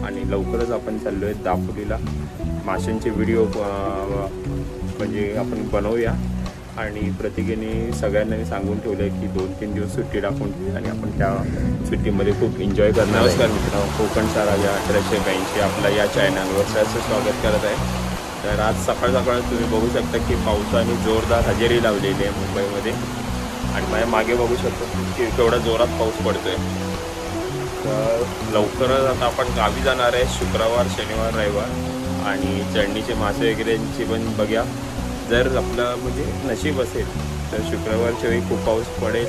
आणि लवकरच आपण चाललो आहे दापोलीला. माशांचे व्हिडिओ म्हणजे आपण बनवूया आणि प्रत्येकाने सगळ्यांना सांगून ठेवलं आहे की 2-3 दिवस सुट्टी टाकून ठेवली आणि आपण त्या सुट्टीमध्ये खूप एन्जॉय करणार. नमस्कार मित्रांनो, कोकणचा राजा 1882 आपला या चॅनलवर सहर्ष स्वागत करत आहे. तर आज सकाळ सकाळ तुम्ही बघू शकता की पावसाने जोरदार हजेरी लावलेली आहे मुंबईमध्ये आणि माझ्या मागे बघू शकतो की केवढा जोरात पाऊस पडतोय. तर लवकरच आता आपण गावी जाणार आहे शुक्रवार, शनिवार, रविवार आणि चढणीचे मासे वगैरेंची पण बघूया. जर आपलं म्हणजे नशीब असेल तर शुक्रवारच्या वेळी खूप पाऊस पडेल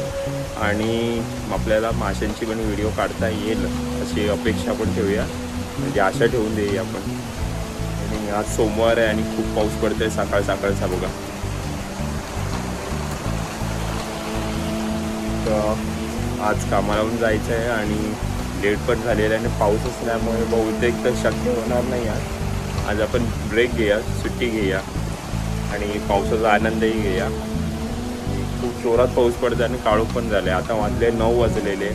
आणि आपल्याला माशांची पण व्हिडिओ काढता येईल अशी अपेक्षा पण ठेवूया, म्हणजे आशा ठेवून देऊया आपण. आणि आज सोमवार आहे आणि खूप पाऊस पडतोय सकाळ सकाळचा बघा. तर आज कामाला पण जायचं आहे आणि लेट पण झालेला आहे आणि पाऊस असल्यामुळे बहुतेक तर शक्य होणार नाही. आज आपण ब्रेक घेऊया, सुट्टी घेऊया आणि पावसाचा आनंदही घेऊया. खूप जोरात पाऊस पडतो आणि काळोख पण झाले. आता वाजले 9 वाजलेले.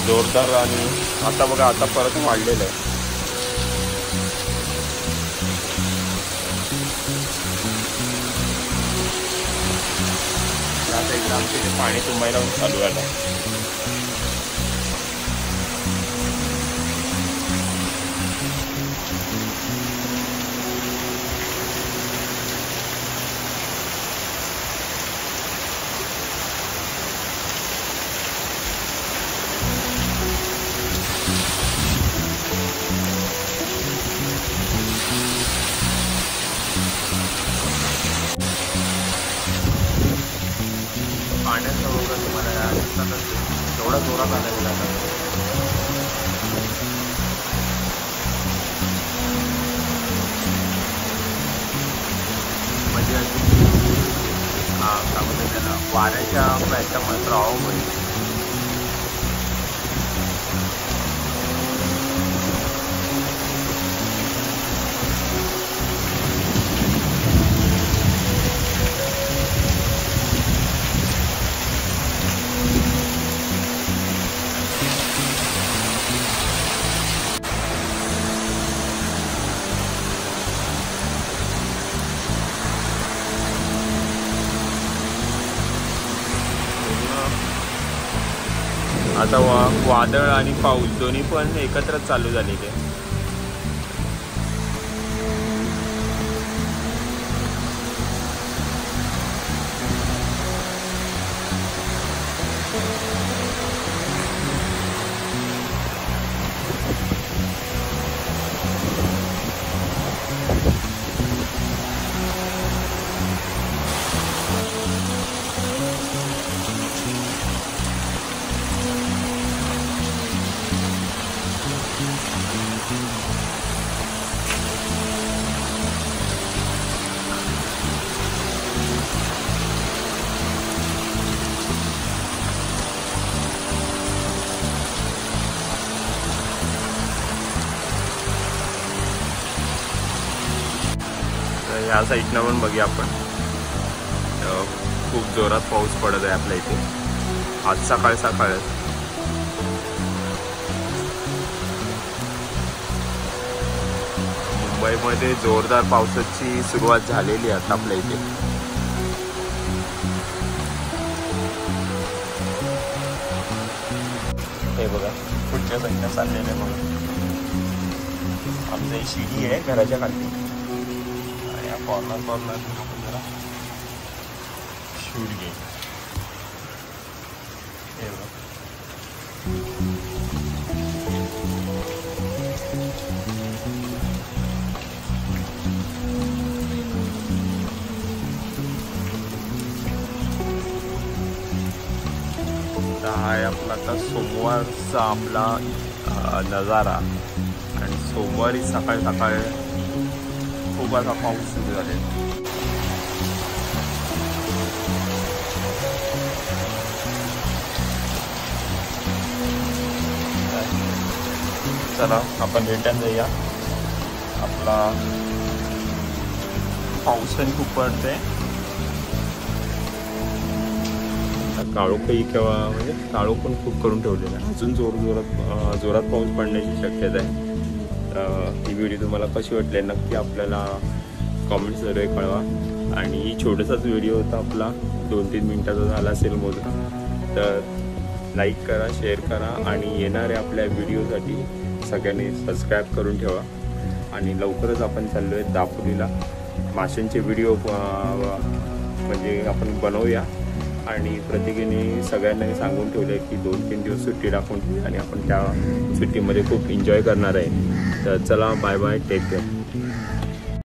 जोरदार आणि आता बघा आता परत वाढलेलं आहे. आता एकदा आमच्या इथे पाणी तुंबायला चालू झालं. पाण्याचा वगैरे तुम्हाला एवढा जोरात आला गेला म्हणजे काय म्हणतात त्याला वाऱ्याच्या प्रयत्नामुळे प्रवाहामुळे आता वादळ आणि पाऊस दोन्ही पण एकत्रच चालू झालेले. ह्या साईडनं पण बघूया आपण. खूप जोरात पाऊस पडत आहे आपल्या इथे आज सकाळ सकाळ. मुंबईमध्ये जोरदार पावसाची सुरुवात झालेली आहे आता आपल्या इथे. हे बघा पुढच्या साईडला चाललेलं आहे बघा. आमची शिडी आहे घराच्या खाली आणि या कॉर्नर आपण जरा शूट घे. हे बघा पण आता सोमवारचा आपला नजारा आणि सोमवारी सकाळ सकाळ खूप असा पाऊस सुरू झालेला. चला आपण रिटर्न जाऊया. आपला पाऊस पण खूप पडते. काळोखही केव्हा म्हणजे काळोख पण खूप करून ठेवलेला आहे. अजून जोरात पाऊस पडण्याची शक्यता आहे. ही व्हिडिओ तुम्हाला कशी वाटली नक्की आपल्याला कॉमेंट्स वगैरे कळवा. आणि छोटासाच व्हिडिओ होता आपला, 2-3 मिनिटाचा झाला असेल मोजून. तर लाईक करा, शेअर करा आणि येणाऱ्या आपल्या व्हिडिओसाठी सगळ्यांनी सबस्क्राईब करून ठेवा. आणि लवकरच आपण चाललो आहे दापोलीला. माशांचे व्हिडिओ म्हणजे आपण बनवूया. आणि प्रत्येकाने सगळ्यांना सांगून ठेवलं की 2-3 दिवस सुट्टी टाकून आणि आपण त्या सुट्टीमध्ये खूप एन्जॉय करणार आहे. तर चला, बाय बाय, टेक केअर.